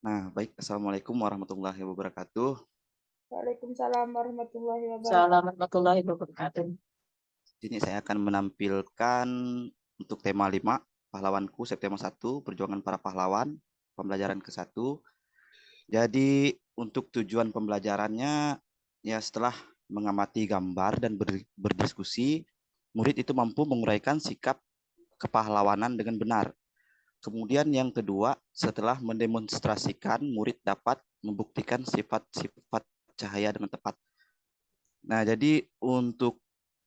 Nah, baik. Assalamualaikum warahmatullahi wabarakatuh. Waalaikumsalam warahmatullahi wabarakatuh. Assalamualaikum warahmatullahi wabarakatuh. Sini saya akan menampilkan untuk tema 5, pahlawanku, subtema 1, perjuangan para pahlawan, pembelajaran ke-1. Jadi untuk tujuan pembelajarannya, ya setelah mengamati gambar dan berdiskusi, murid itu mampu menguraikan sikap kepahlawanan dengan benar. Kemudian yang kedua, setelah mendemonstrasikan, murid dapat membuktikan sifat-sifat cahaya dengan tepat. Nah, jadi untuk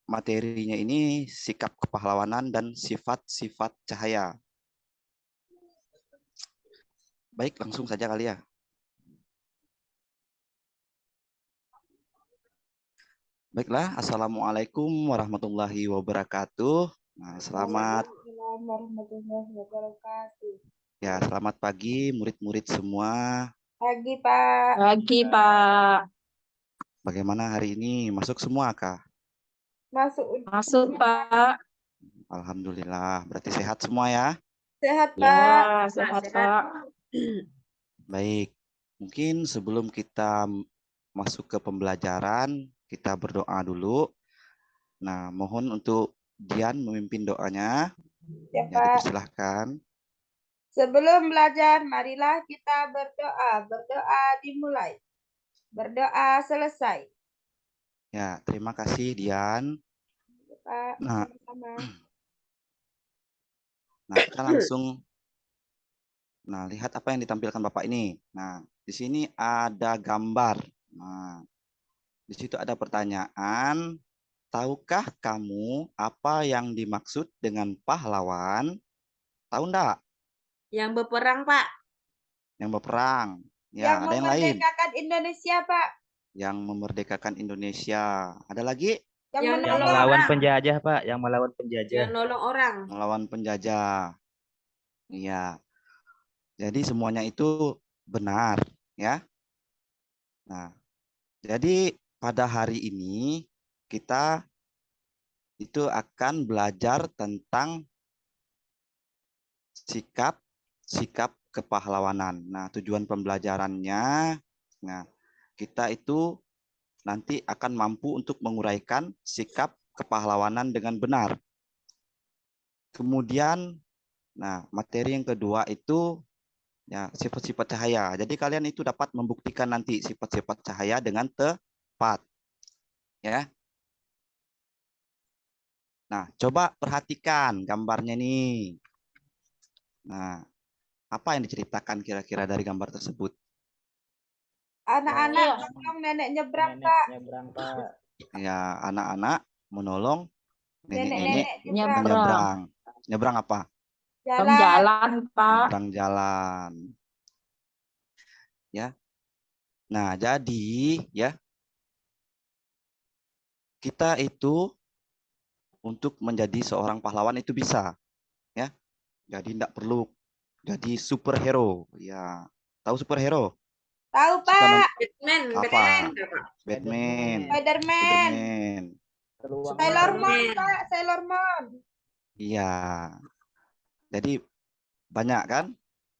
materinya ini sikap kepahlawanan dan sifat-sifat cahaya. Baik, langsung saja kali ya. Baiklah, Assalamualaikum warahmatullahi wabarakatuh. Nah, selamat Waalaikumsalam warahmatullahi wabarakatuh. ya, selamat pagi murid-murid semua. Pagi, Pak. Pagi, Pak. Bagaimana hari ini? Masuk semua kah? Masuk, Pak. Alhamdulillah, berarti sehat semua ya. Sehat, Ya, Pak. sehat, Pak. Baik, mungkin sebelum kita masuk ke pembelajaran, kita berdoa dulu. Nah, mohon untuk Dian memimpin doanya. Ya, Ya, Pak. dipersilahkan. Sebelum belajar, marilah kita berdoa. Berdoa dimulai. Berdoa selesai. Ya, terima kasih Dian. Ya, Pak. Nah, Sama-sama. kita langsung lihat apa yang ditampilkan Bapak ini. Nah, di sini ada gambar. Nah, di situ ada pertanyaan, tahukah kamu apa yang dimaksud dengan pahlawan? Tahu enggak? Yang berperang, Pak. Yang berperang. Ya, Yang ada yang lain. memerdekakan Indonesia, Pak. Yang memerdekakan Indonesia. Ada lagi? Yang Yang menolong melawan orang. penjajah, Pak. Yang melawan penjajah. Yang nolong orang. Melawan penjajah. Iya. Jadi semuanya itu benar, ya. Nah, jadi pada hari ini kita itu akan belajar tentang sikap kepahlawanan. Nah, tujuan pembelajarannya, nah, kita itu nanti akan mampu untuk menguraikan sikap kepahlawanan dengan benar. Kemudian, nah, materi yang kedua itu ya sifat-sifat cahaya. Jadi kalian itu dapat membuktikan nanti sifat-sifat cahaya dengan tepat. Ya. Nah, coba perhatikan gambarnya nih. Nah, apa yang diceritakan kira-kira dari gambar tersebut? Anak-anak Iya. menolong nenek nyebrang, Nenek Pak. nyebrang, Pak. Ya, anak-anak menolong nenek-nenek Nenek-nenek Nyebrang. menyeberang. Nyebrang apa? Bang jalan. jalan, Pak. Nyebrang jalan. Ya. Nah, jadi ya kita itu untuk menjadi seorang pahlawan itu bisa, ya. Jadi tidak perlu jadi superhero. Ya, tahu superhero? Tahu, Suka Pak. Batman, apa? Batman. Batman, Spiderman. Spiderman. Peluang Sailor Superman. Moon, Pak. Sailor Moon. Iya. Jadi banyak kan?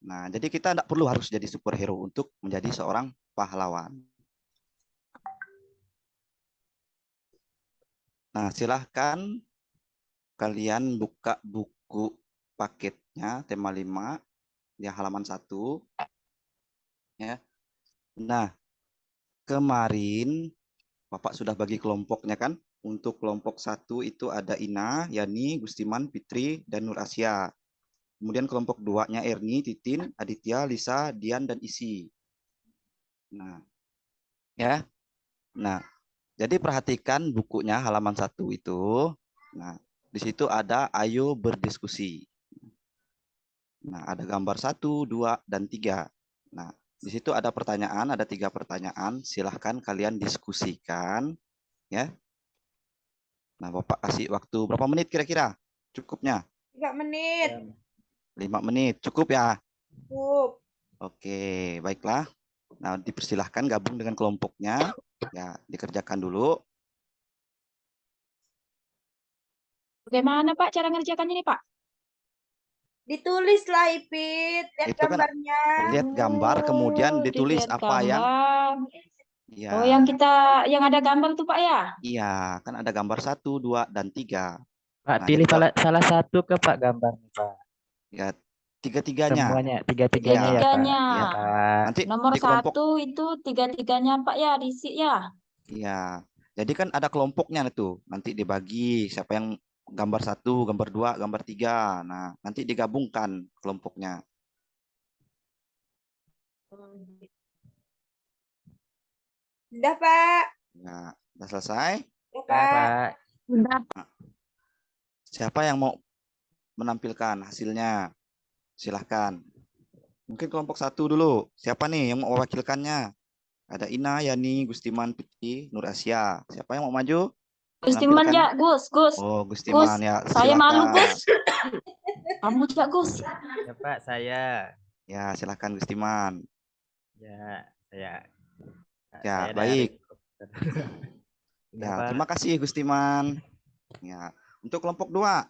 Nah, jadi kita tidak perlu harus jadi superhero untuk menjadi seorang pahlawan. Nah, silahkan kalian buka buku paketnya tema 5 di halaman 1. Ya. Nah, kemarin Bapak sudah bagi kelompoknya kan? Untuk kelompok 1 itu ada Ina, Yani, Gustiman, Fitri, dan Nur Asia. Kemudian kelompok 2-nya Erni, Titin, Aditya, Lisa, Dian, dan Isi. Nah, ya. Nah, jadi perhatikan bukunya halaman 1 itu. Nah, di situ ada ayo berdiskusi. Nah, ada gambar 1, 2, dan 3. Nah, di situ ada pertanyaan, ada 3 pertanyaan. Silahkan kalian diskusikan. Ya. Nah, Bapak kasih waktu berapa menit kira-kira? Cukupnya? 3 menit. 5 menit. Cukup ya? Cukup. Oke, baiklah. Nah, dipersilahkan gabung dengan kelompoknya. Ya, dikerjakan dulu. Bagaimana, Pak, cara ngerjakannya nih, Pak? Ditulislah Ipit, lihat Itu kan gambarnya. lihat gambar kemudian Oh, ditulis dilihat apa yang gambar. ya. Oh, yang ada gambar tuh Pak ya? Iya, kan ada gambar 1, 2, dan 3. Pak, Nah, pilih jadi kalau salah satu ke Pak gambarnya, Pak. ya tiga-tiganya. Semuanya, Iya, tiga-tiganya ya, Pak. Tiga-tiganya. Iya, Pak. nanti Nomor di kelompok. 1 itu tiga-tiganya Pak ya, diisi ya. Iya, jadi kan ada kelompoknya itu. Nanti dibagi siapa yang gambar 1, gambar 2, gambar 3. Nah, nanti digabungkan kelompoknya. Sudah Pak. Ya, udah selesai. Ya Pak, Pak. Pak. Udah. Siapa yang mau menampilkan hasilnya? Silahkan. Mungkin kelompok 1 dulu. Siapa nih yang mau mewakilkannya? Ada Ina, Yani, Gustiman, Putri, Nur Asia. Siapa yang mau maju? Gustiman Menampilkan? ya, Gus. Oh, Gus, Gustiman ya. saya malu Silakan. Gus. Kamu juga Gus. Ya, Pak, saya. Ya, silakan Gustiman. Ya, saya. Ya, Saya baik. Udah, Ya, Pak. terima kasih Gustiman. Ya, untuk kelompok 2,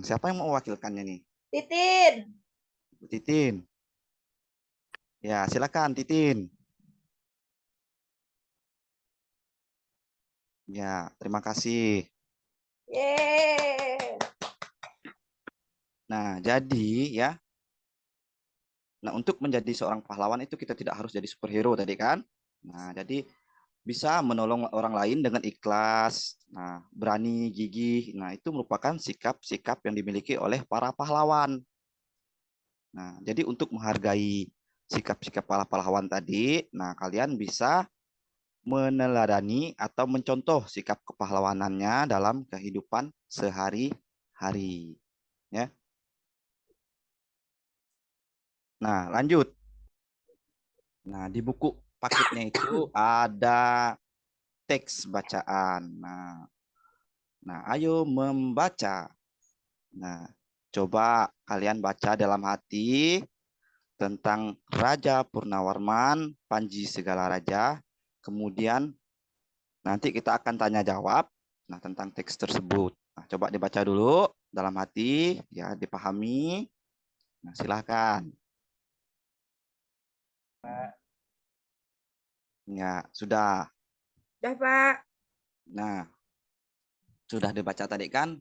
siapa yang mau mewakilkannya nih? Titin. Bu Titin. Ya, silakan Titin. Ya, terima kasih. Yeay. Nah, jadi ya. Nah, untuk menjadi seorang pahlawan itu kita tidak harus jadi superhero tadi kan? Nah, jadi bisa menolong orang lain dengan ikhlas, nah, berani, gigih. Nah, itu merupakan sikap-sikap yang dimiliki oleh para pahlawan. Nah, jadi untuk menghargai sikap-sikap para pahlawan tadi, nah kalian bisa meneladani atau mencontoh sikap kepahlawanannya dalam kehidupan sehari-hari. Ya. Nah, lanjut. Nah, di buku paketnya itu ada teks bacaan. Nah, ayo membaca. Nah, coba kalian baca dalam hati tentang Raja Purnawarman, Panji Segala Raja. Kemudian nanti kita akan tanya jawab tentang teks tersebut. Nah, coba dibaca dulu dalam hati, ya dipahami. Nah, silakan. Ya, sudah. Sudah Pak. Nah, sudah dibaca tadi kan?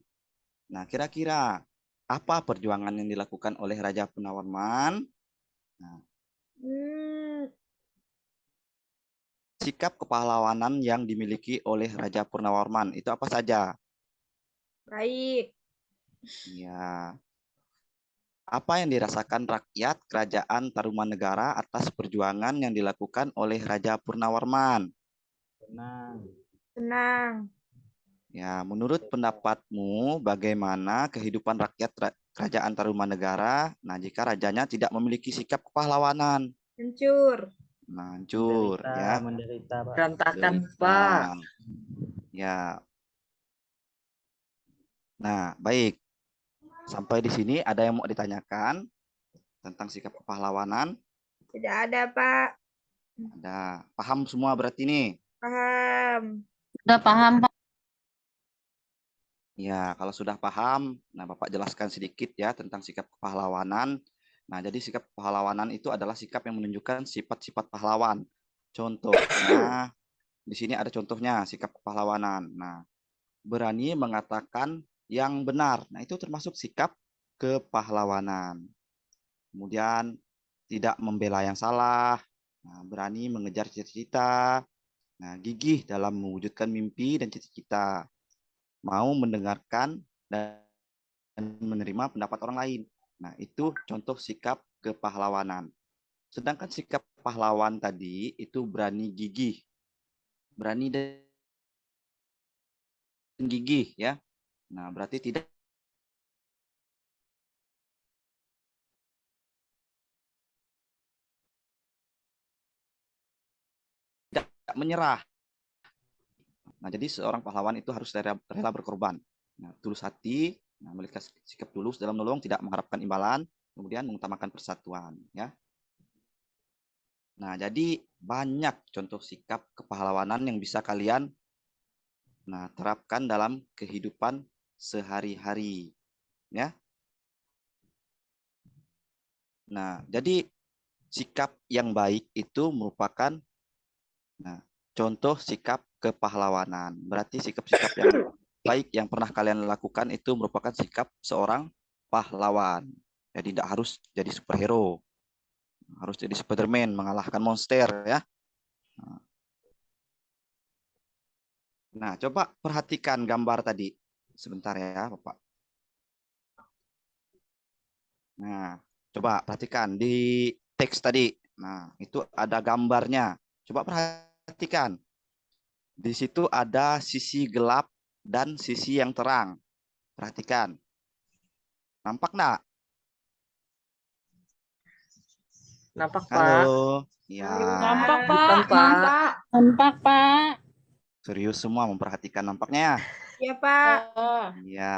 Nah, kira-kira apa perjuangan yang dilakukan oleh Raja Purnawarman? Nah, Hmm, sikap kepahlawanan yang dimiliki oleh Raja Purnawarman itu apa saja? baik. Ya, apa yang dirasakan rakyat Kerajaan Tarumanegara atas perjuangan yang dilakukan oleh Raja Purnawarman? Tenang. Tenang. Ya, menurut pendapatmu bagaimana kehidupan rakyat Kerajaan Tarumanegara? Nah, jika rajanya tidak memiliki sikap kepahlawanan, Hancur. nah, hancur ya. Menderita, Pak. Berantakan Pak. Nah, ya. Nah, baik. Sampai di sini ada yang mau ditanyakan tentang sikap kepahlawanan? Tidak ada Pak. Ada. Paham semua berarti nih? Paham. Udah paham Pak. Ya, kalau sudah paham, nah Bapak jelaskan sedikit ya tentang sikap kepahlawanan. Nah, jadi sikap kepahlawanan itu adalah sikap yang menunjukkan sifat-sifat pahlawan. Contohnya, di sini ada contohnya sikap kepahlawanan. Nah, berani mengatakan yang benar. Nah, itu termasuk sikap kepahlawanan. Kemudian, tidak membela yang salah. Nah, berani mengejar cita-cita. Nah, gigih dalam mewujudkan mimpi dan cita-cita. Mau mendengarkan dan menerima pendapat orang lain. Nah, itu contoh sikap kepahlawanan. Sedangkan sikap pahlawan tadi itu berani gigih. Berani dan gigih ya. Nah, berarti tidak menyerah. Nah, jadi seorang pahlawan itu harus rela berkorban. Nah, tulus hati, memiliki sikap tulus dalam menolong, tidak mengharapkan imbalan, kemudian mengutamakan persatuan ya. Nah, jadi banyak contoh sikap kepahlawanan yang bisa kalian terapkan dalam kehidupan sehari-hari ya. Nah, jadi sikap yang baik itu merupakan contoh sikap kepahlawanan. Berarti sikap-sikap yang baik yang pernah kalian lakukan itu merupakan sikap seorang pahlawan. Jadi tidak harus jadi superhero. Harus jadi Spiderman mengalahkan monster ya. Nah, coba perhatikan gambar tadi. Sebentar ya, Bapak. Nah, coba perhatikan di teks tadi. Nah, itu ada gambarnya. Coba perhatikan. Di situ ada sisi gelap dan sisi yang terang. Perhatikan. Nampak nggak? Nampak, Pak. Halo. Ya, Nampak, Pak. Bukan, Pak. Nampak. Nampak, Pak. serius semua memperhatikan nampaknya. Ya, Pak. Ya.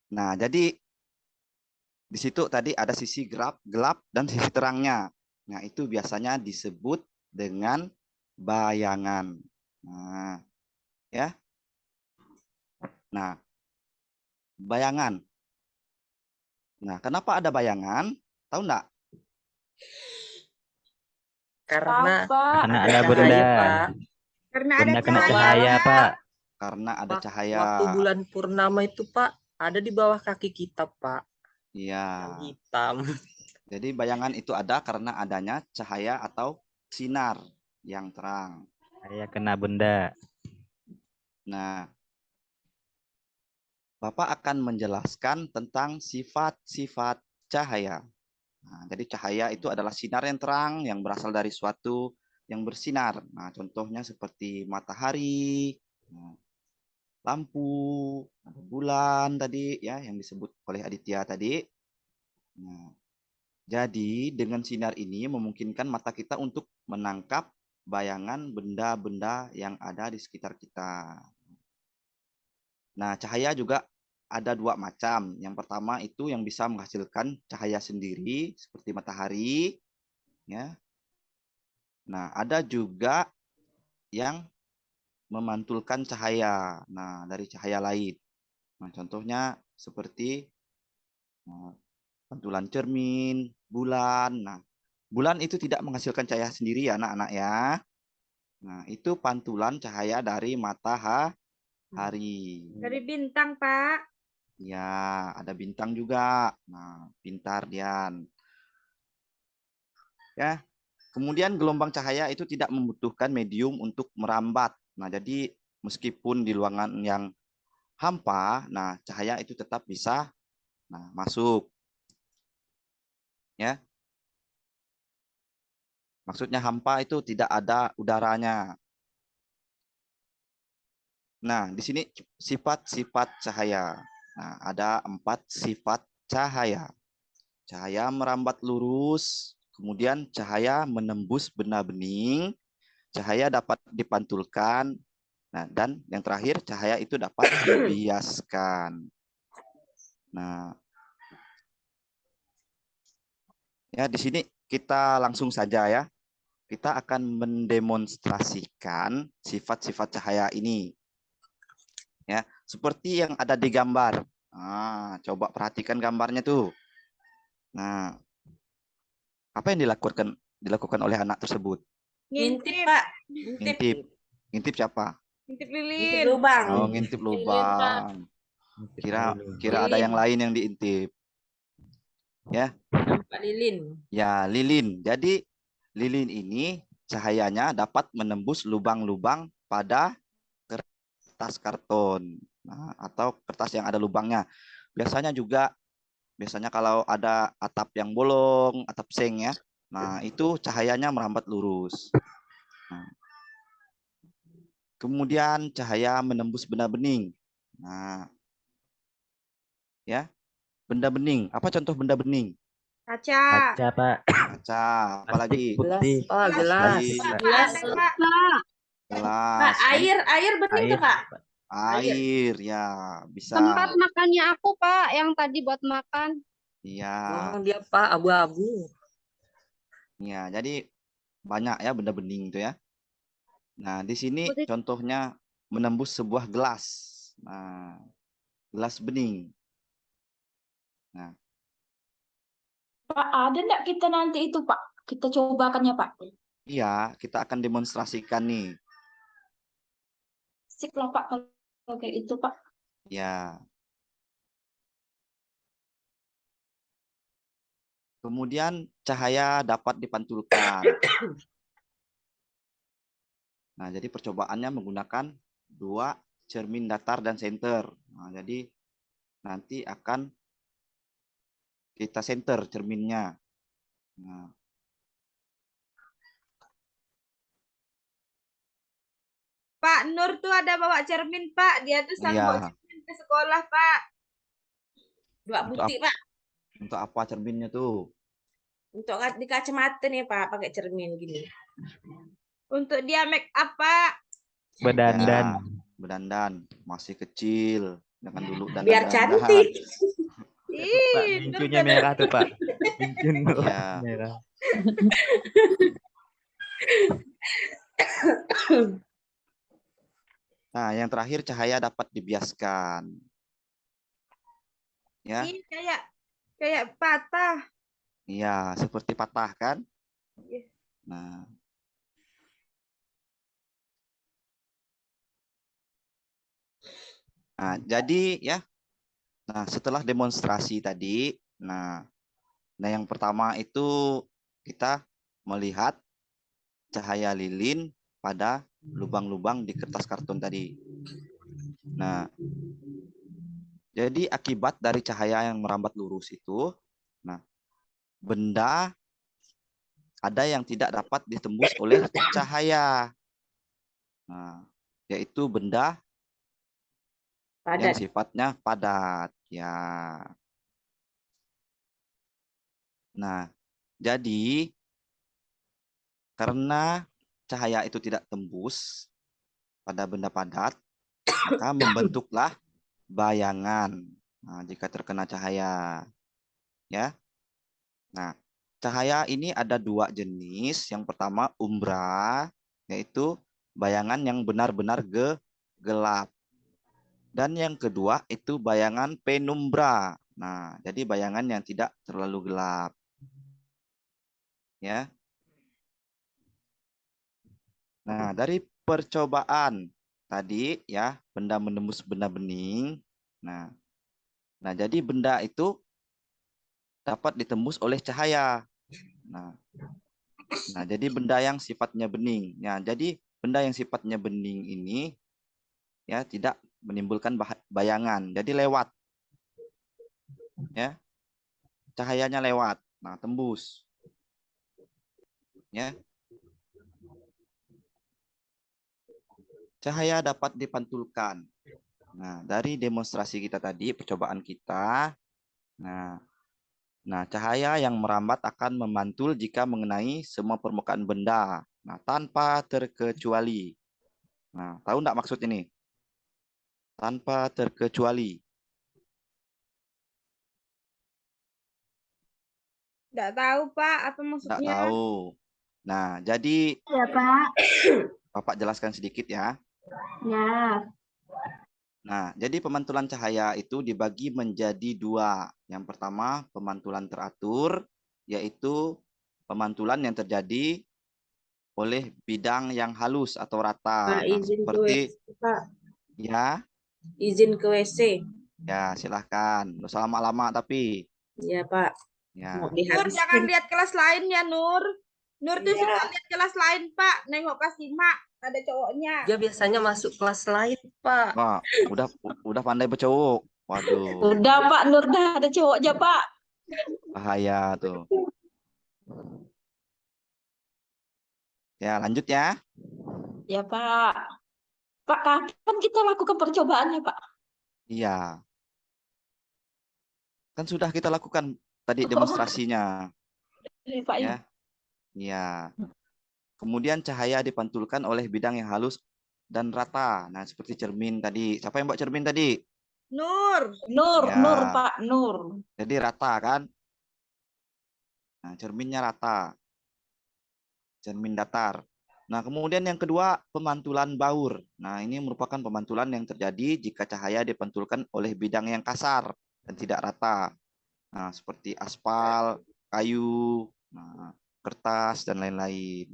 Nah, jadi di situ tadi ada sisi gelap dan sisi terangnya. Nah, itu biasanya disebut dengan bayangan. Nah, ya. Nah, bayangan. Nah, kenapa ada bayangan? Tahu enggak? Karena Tahu, Pak. Karena ada ada cahaya, benda. Pak. Karena ada Benda kena cahaya. cahaya, Pak. Karena ada cahaya. Waktu bulan purnama itu, Pak, ada di bawah kaki kita, Pak. Iya. Yang hitam. Jadi bayangan itu ada karena adanya cahaya atau sinar yang terang. Saya kena benda. Nah, Bapak akan menjelaskan tentang sifat-sifat cahaya. Nah, jadi cahaya itu adalah sinar yang terang yang berasal dari suatu yang bersinar. Nah, contohnya seperti matahari, lampu, bulan tadi ya yang disebut oleh Aditya tadi. Nah, jadi dengan sinar ini memungkinkan mata kita untuk menangkap bayangan benda-benda yang ada di sekitar kita. Nah, cahaya juga ada dua macam. Yang pertama itu yang bisa menghasilkan cahaya sendiri seperti matahari, ya. Nah, ada juga yang memantulkan cahaya. Nah, dari cahaya lain. Nah, contohnya seperti pantulan cermin, bulan. Nah, bulan itu tidak menghasilkan cahaya sendiri ya, anak-anak ya. Nah, itu pantulan cahaya dari matahari. Dari bintang, Pak. Ya, ada bintang juga. Nah, pintar Dian. Ya. Kemudian gelombang cahaya itu tidak membutuhkan medium untuk merambat. Nah, jadi meskipun di ruangan yang hampa, nah cahaya itu tetap bisa masuk. Ya. Maksudnya hampa itu tidak ada udaranya. Nah, di sini sifat-sifat cahaya. Nah, ada 4 sifat cahaya. Cahaya merambat lurus, kemudian cahaya menembus benda bening, cahaya dapat dipantulkan, nah, dan yang terakhir cahaya itu dapat dibiaskan. Nah, ya di sini kita langsung saja ya. Kita akan mendemonstrasikan sifat-sifat cahaya ini. Ya, seperti yang ada di gambar. Nah, coba perhatikan gambarnya tuh. Nah, apa yang dilakukan oleh anak tersebut? Ngintip. Pak. Ngintip. Ngintip siapa? Ngintip Ngintip lilin. lubang. Oh, ngintip lubang. Kira ada yang lain yang diintip. Ya. Nampak lilin. Ya, lilin. Jadi lilin ini cahayanya dapat menembus lubang-lubang pada kertas karton. Nah, atau kertas yang ada lubangnya. Biasanya kalau ada atap yang bolong, atap seng ya. Nah, itu cahayanya merambat lurus. Nah, kemudian cahaya menembus benda bening. Nah, ya, benda bening. Apa contoh benda bening? Kaca. Kaca, Pak. Kaca, apalagi Putih. Pak, gelas. Gelas. Ada, Pak. gelas, Air bening Air. tuh, Pak. air, ya bisa. Tempat makannya aku, Pak, yang tadi buat makan. Iya, Oh, dia, Pak, abu-abu. ya. Jadi banyak ya benda bening itu ya. Nah, di sini Putih. contohnya menembus sebuah gelas. Nah, gelas bening. Nah, Pak, ada enggak kita nanti itu, Pak? Kita cobakan ya, Pak. Iya, kita akan demonstrasikan nih. Sip lah, Pak, kalau kayak itu, Pak. Ya. Kemudian cahaya dapat dipantulkan. Nah, jadi percobaannya menggunakan 2 cermin datar dan senter. Nah, jadi nanti akan kita senter cerminnya. Nah, Pak Nur tuh ada bawa cermin, Pak. Dia tuh selalu bawa iya. cermin ke sekolah, Pak. 2 Untuk butik, Pak. Untuk apa cerminnya tuh? Untuk di kacamata nih, Pak, pakai cermin gini. Untuk dia make up, Pak. Bedandan. Ya, berdandan. Masih kecil. Jangan dulu Biar dandan-dandan. cantik. Pak, Ih, Nur gincunya merah tuh, Pak. Gincun Iya. merah. Nah, yang terakhir cahaya dapat dibiaskan. Ya. Ih, kayak patah. Iya, seperti patah kan? Iya. Nah, jadi ya. Nah, setelah demonstrasi tadi, nah yang pertama itu kita melihat cahaya lilin pada lubang-lubang di kertas karton tadi. Nah, jadi akibat dari cahaya yang merambat lurus itu, nah, benda ada yang tidak dapat ditembus oleh cahaya. Nah, yaitu benda yang Padat. sifatnya padat. Ya. Nah, jadi karena cahaya itu tidak tembus pada benda padat, maka membentuklah bayangan. Nah, jika terkena cahaya, ya. Nah, cahaya ini ada 2 jenis. Yang pertama umbra, yaitu bayangan yang benar-benar gelap. Dan yang kedua itu bayangan penumbra. Nah, jadi bayangan yang tidak terlalu gelap. Ya. Nah, dari percobaan tadi ya, benda menembus benda bening. Nah, jadi benda itu dapat ditembus oleh cahaya. Nah, jadi benda yang sifatnya bening. Ya, jadi benda yang sifatnya bening ini ya tidak menimbulkan bayangan. Jadi lewat. Ya. Cahayanya lewat. Nah, tembus. Ya. Cahaya dapat dipantulkan. Nah, dari demonstrasi kita tadi, percobaan kita, nah, cahaya yang merambat akan memantul jika mengenai semua permukaan benda. Nah, tanpa terkecuali. Nah, tahu enggak maksud ini? Tanpa terkecuali. Nggak tahu, Pak, apa Enggak maksudnya? tahu. Nah, jadi Ya, Pak. Bapak jelaskan sedikit ya. Ya. Nah, jadi pemantulan cahaya itu dibagi menjadi 2. Yang pertama, pemantulan teratur, yaitu pemantulan yang terjadi oleh bidang yang halus atau rata. Pak, Nah, izin ke seperti WC, Pak. ya, Izin ke WC. ya silahkan. Nggak usah lama-lama tapi Iya, Pak. Mau ya. Nur, jangan lihat kelas lain ya, Nur. Nur tuh suka lihat kelas lain, Pak. Nengok kelas 5, ada cowoknya. Dia biasanya masuk kelas lain, Pak. Wah, udah pandai bercowok. Waduh, Udah, Pak Nur, dah ada cowoknya, Pak. bahaya tuh. Ya, lanjut ya. Ya, Pak. Pak, kapan kita lakukan percobaannya, Pak? Iya. Kan sudah kita lakukan tadi demonstrasinya, Ini, Pak, ya. ya. Iya. Kemudian cahaya dipantulkan oleh bidang yang halus dan rata. Nah, seperti cermin tadi. Siapa yang buat cermin tadi? Nur. Nur, Ya. Nur, Pak, Nur. Jadi rata kan? Nah, cerminnya rata. Cermin datar. Nah, kemudian yang kedua, pemantulan baur. Nah, ini merupakan pemantulan yang terjadi jika cahaya dipantulkan oleh bidang yang kasar dan tidak rata. Nah, seperti aspal, kayu, nah, kertas, dan lain-lain.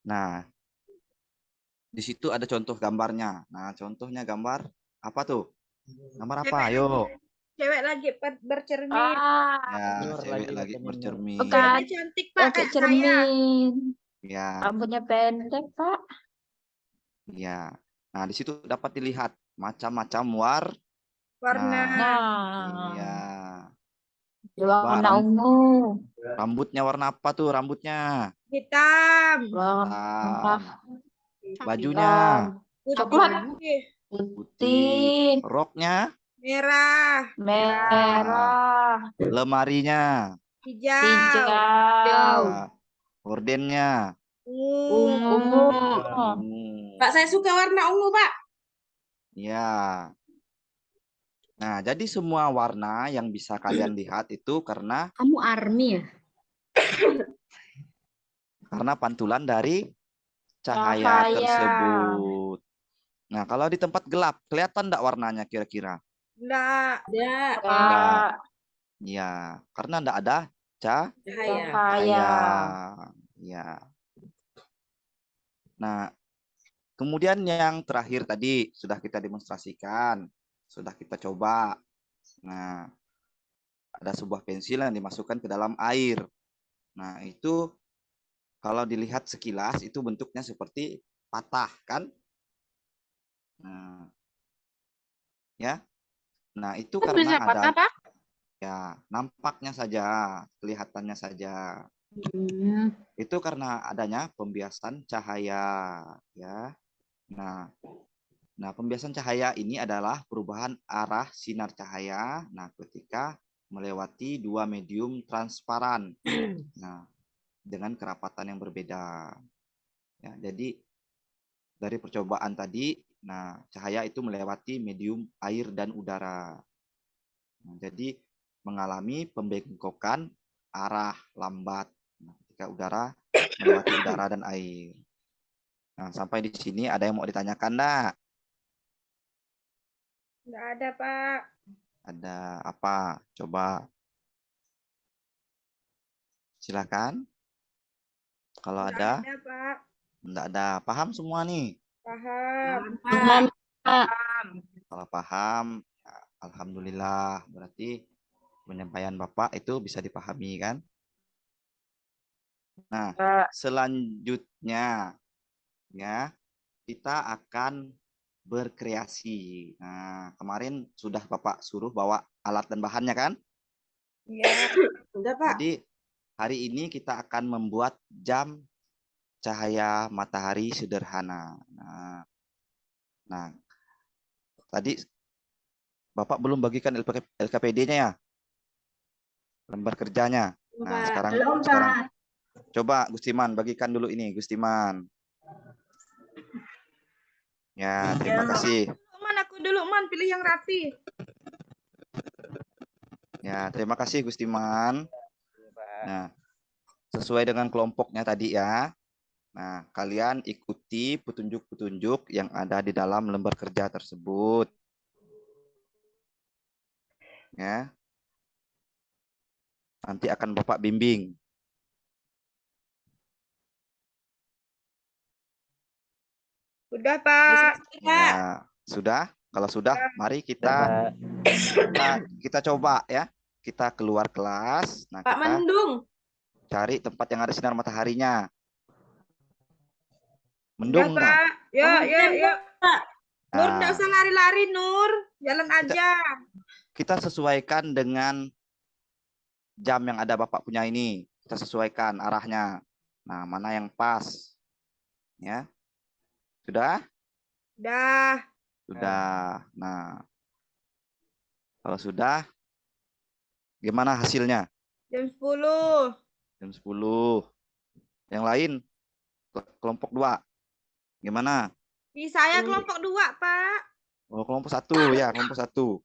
Nah, di situ ada contoh gambarnya. Nah, contohnya gambar apa tuh? Gambar apa? Ayo. Cewek lagi bercermin. Ah, Ya, Nur cewek lagi lagi baca Nur. bercermin. bukan Ceweknya cantik Pak pakai kayak saya. cermin. Ya, Rambutnya pendek, Pak. ya. Nah, di situ dapat dilihat macam-macam Warna Nah, iya. warna Mbak, ungu, rambutnya warna apa tuh rambutnya? hitam, warna Bajunya coklat, putih, putih. putih, Roknya, merah, merah, lemarinya, hijau, hijau, nah, gordennya ungu. ungu. ungu. Pak, saya suka warna ungu, Pak. Ya. Nah, jadi semua warna yang bisa kalian lihat itu karena Kamu army ya? pantulan dari cahaya Cahaya. tersebut. Nah, kalau di tempat gelap, kelihatan enggak warnanya kira-kira? Enggak, Enggak. Ya, karena enggak ada cahaya. Cahaya. Ya. Nah, kemudian yang terakhir tadi sudah kita demonstrasikan, sudah kita coba. Nah, ada sebuah pensil yang dimasukkan ke dalam air. Nah, itu kalau dilihat sekilas itu bentuknya seperti patah, kan? Nah, ya. Nah, itu karena Bisa patah, ada Pak? ya, nampaknya saja, kelihatannya saja. Hmm. Itu karena adanya pembiasan cahaya, ya. Nah, pembiasan cahaya ini adalah perubahan arah sinar cahaya. Nah, ketika melewati dua medium transparan. Nah, dengan kerapatan yang berbeda. Ya, jadi dari percobaan tadi, nah cahaya itu melewati medium air dan udara. Nah, jadi mengalami pembengkokan arah lambat ketika udara melewati udara dan air. Nah, sampai di sini ada yang mau ditanyakan enggak? Enggak ada, Pak. Ada apa? Coba. Silakan. Kalau ada, Enggak ada, Pak. enggak ada. Paham semua nih? Paham. Paham, Pak. Kalau paham, ya, alhamdulillah. Berarti penyampaian Bapak itu bisa dipahami, kan? Nah, selanjutnya ya kita akan berkreasi. Nah, kemarin sudah Bapak suruh bawa alat dan bahannya, kan? Iya. Udah, Pak. Jadi hari ini kita akan membuat jam cahaya matahari sederhana. Nah, tadi Bapak belum bagikan LKPD-nya ya? Lembar kerjanya. Nah, sekarang coba Gustiman bagikan dulu ini, Gustiman. Ya, terima kasih. Aku dulu, Man. Pilih yang rapi. Ya, terima kasih Gustiman. Nah, sesuai dengan kelompoknya tadi ya. Nah, kalian ikuti petunjuk-petunjuk yang ada di dalam lembar kerja tersebut. Ya. Nanti akan Bapak bimbing. Udah, Pak. Ya, sudah? Kalau sudah, mari kita coba ya. Kita keluar kelas. Nah, Pak kita Mendung. cari tempat yang ada sinar mataharinya. Udah, Mendung enggak? Pak. Ya. Nur, Nah, enggak usah lari-lari, Nur. Jalan aja. kita sesuaikan dengan jam yang ada Bapak punya ini. Kita sesuaikan arahnya. Nah, mana yang pas? Ya. Sudah? Udah. Sudah. Nah, kalau sudah, gimana hasilnya? Jam 10. Jam 10. Yang lain, kelompok 2. Gimana? Di saya kelompok 2, Pak. Oh, kelompok 1 ya, kelompok 1.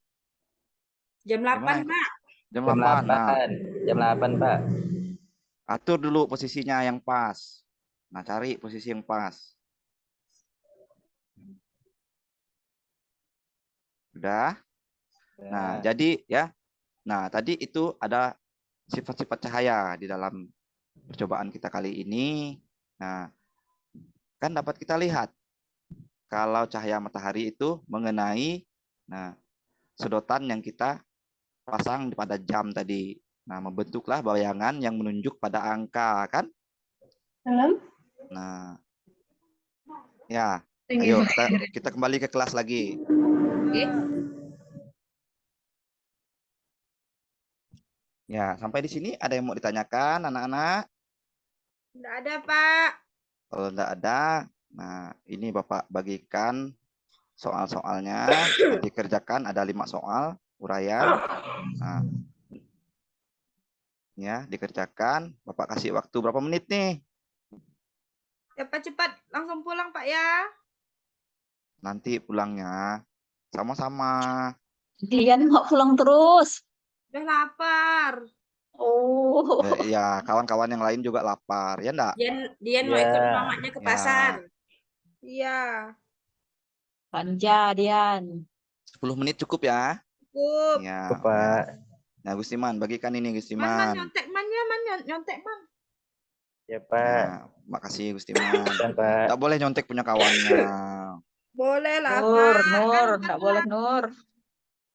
Jam 8, Pak. Jam 8. Nah, Jam 8, Pak. atur dulu posisinya yang pas. Nah, cari posisi yang pas. Sudah? Nah, jadi ya, Nah, tadi itu ada sifat-sifat cahaya di dalam percobaan kita kali ini. Nah, kan dapat kita lihat kalau cahaya matahari itu mengenai sedotan yang kita pasang pada jam tadi. Nah, membentuklah bayangan yang menunjuk pada angka, kan? Nah, ya, ayo kita kembali ke kelas lagi. Ya, sampai di sini ada yang mau ditanyakan, anak-anak? Tidak ada, Pak. Kalau tidak ada, nah ini Bapak bagikan soal-soalnya, dikerjakan ada 5 soal uraian. Nah, ya dikerjakan. Bapak kasih waktu berapa menit nih? Cepat-cepat langsung pulang, Pak ya. Nanti pulangnya sama-sama. Dian mau pulang terus. Udah lapar. Oh, Ya, kawan-kawan yang lain juga lapar, ya enggak? Dian mau Ya. ikut mamanya ke Ya. pasar. Iya. Panja Dian. 10 menit cukup ya? Cukup. Ya. Cukup, Pak. Nah, Gustiman, bagikan ini Man Gustiman. nyontek man ya, man nyontek man. Ya, Pak. Nah, makasih Gustiman. Dan, Pak. Enggak boleh nyontek punya kawannya. Boleh lah, Nur, Pak. Nur, Kan enggak boleh Nur.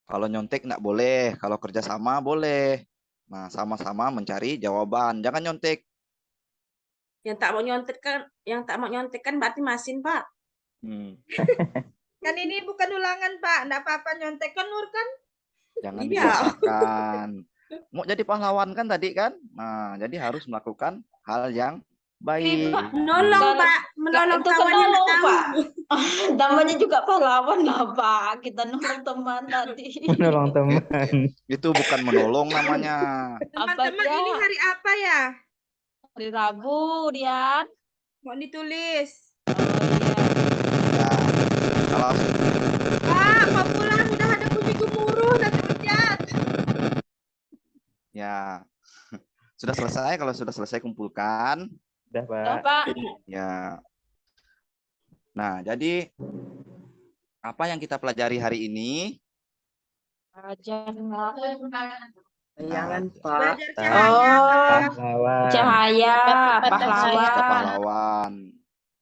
Kalau nyontek enggak boleh, kalau kerjasama boleh. Nah, sama-sama mencari jawaban. Jangan nyontek. yang tak mau nyontek kan berarti masin, Pak. Kan ini bukan ulangan, Pak. Enggak apa-apa nyontek kan, Nur kan? Jangan Iya. dipaksakan. Mau jadi pahlawan kan tadi kan? Nah, jadi harus melakukan hal yang baik. Menolong, Kalau- Pak. Menolong itu kan kawan yang nolong, tahu. Pak. Namanya juga pahlawan lah, Pak. Kita nolong teman tadi. Menolong teman. Itu bukan menolong namanya. Teman-teman, Apa ini aja? hari apa ya? Hari Rabu, Dian. Mau ditulis. Ya, kalau Pak, mau pulang udah ada bunyi gemuruh dan hujan. ya sudah selesai, kalau sudah selesai kumpulkan. Udah, Pak. Udah, Pak. Ya. Nah, jadi apa yang kita pelajari hari ini? Jangan, Pak. Belajar cahaya, Oh, Pak. Pahlawan. cahaya, Sifat pahlawan. pahlawan,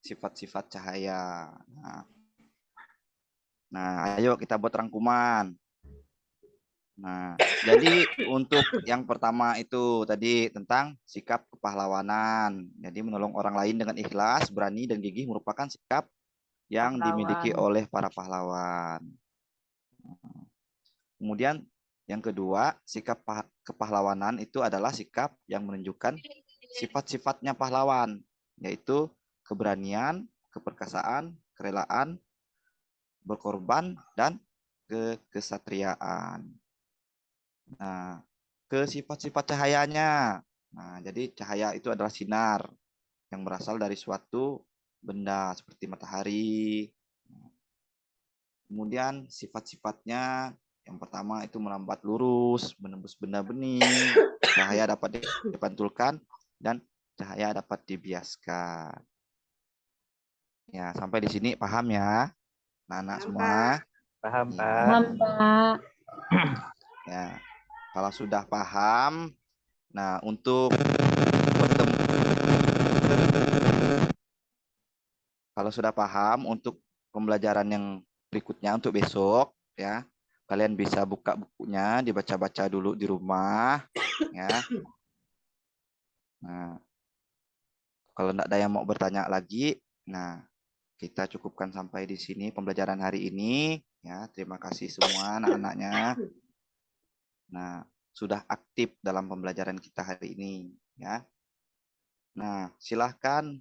sifat-sifat cahaya. Nah, ayo kita buat rangkuman. Nah, jadi untuk yang pertama itu tadi tentang sikap kepahlawanan. Jadi menolong orang lain dengan ikhlas, berani, dan gigih merupakan sikap yang dimiliki oleh para pahlawan. Kemudian yang kedua, sikap kepahlawanan itu adalah sikap yang menunjukkan sifat-sifatnya pahlawan, yaitu keberanian, keperkasaan, kerelaan, berkorban, dan kesatriaan. Nah, ke sifat-sifat cahayanya. Nah, jadi cahaya itu adalah sinar yang berasal dari suatu benda seperti matahari. Kemudian sifat-sifatnya yang pertama itu melambat lurus, menembus benda bening, cahaya dapat dipantulkan, dan cahaya dapat dibiaskan. Ya, sampai di sini paham ya, anak-anak semua? Paham, Ya. Pak. Paham, Pak. Ya, kalau sudah paham, nah untuk pembelajaran yang berikutnya untuk besok, ya kalian bisa buka bukunya, dibaca-baca dulu di rumah, ya. Nah, kalau tidak ada yang mau bertanya lagi, nah kita cukupkan sampai di sini pembelajaran hari ini, ya. Terima kasih semua anak-anaknya. Nah, sudah aktif dalam pembelajaran kita hari ini, ya. Nah, silahkan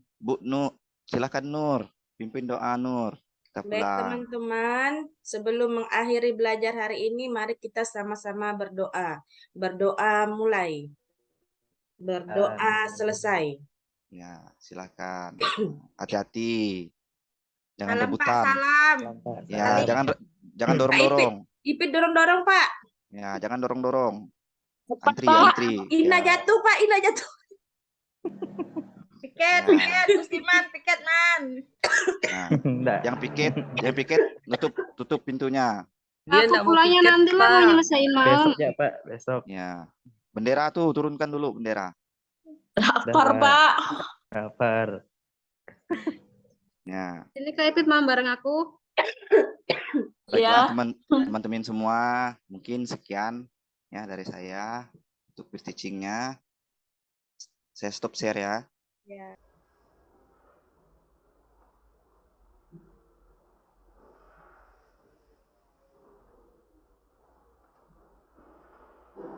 silahkan Nur, pimpin doa Nur. Kita Baik, pulang. teman-teman, sebelum mengakhiri belajar hari ini, mari kita sama-sama berdoa. Berdoa mulai. Berdoa selesai. Ya, silahkan. Hati-hati. Jangan Salam, Pak. rebutan. Salam. Salam, Pak. Ya, Salam. jangan dorong-dorong. Ipit dorong-dorong, Pak. Ya, jangan dorong-dorong. Cepat, Antri, Pak. antri. Ina Ya. jatuh, Pak. Ina jatuh. Piket, Ya. piket, Gustiman, piket, man. Nah, Enggak. yang piket tutup pintunya. Dia Aku nggak mau pulangnya piket, nanti lah, mau Pak. nyelesain malam. Besok ya Pak, besok. Ya. Bendera tuh turunkan dulu bendera. Lapar, Pak. Pak. Kabar. Ya. Ini Kak Ipit mau bareng aku. Baiklah Ya. teman-teman semua, mungkin sekian ya dari saya untuk teachingnya. Saya stop share ya. Ya.